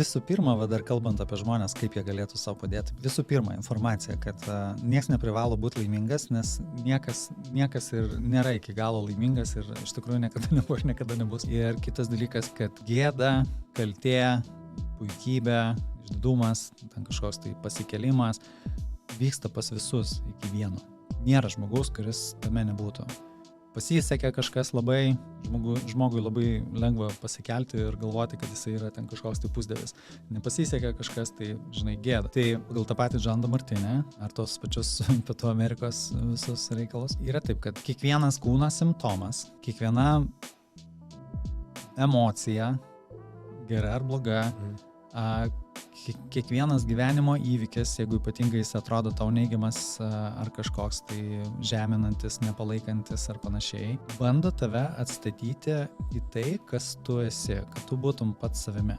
Visų pirma, va, dar kalbant apie žmonės, kaip jie galėtų savo padėti. Visų pirma, informacija, kad niekas neprivalo būti laimingas, nes niekas ir nėra iki galo laimingas ir iš tikrųjų niekada nebuvo ir niekada nebus. Ir kitas dalykas, kad gėda, kaltė, puikybė, išdidumas, ten kažkoks tai pasikelimas vyksta pas visus iki vieno. Nėra žmogaus, kuris tame nebūtų. Pasisekė kažkas labai, žmogui labai lengva pasikelti ir galvoti, kad jisai yra ten kažkoks tai pusdievis. Nepasisekė kažkas, tai, žinai, gėda. Tai gal tą patį Jean Damartine, ar tos pačius Pietų Amerikos visus reikalus. Yra taip, kad kiekvienas kūno simptomas, kiekviena emocija, gera ar bloga, kiekvienas gyvenimo įvykis, jeigu ypatingai jis atrodo tau neigiamas ar kažkoks tai žeminantis, nepalaikantis ar panašiai, bando tave atstatyti į tai, kas tu esi, kad tu būtum pats savimi.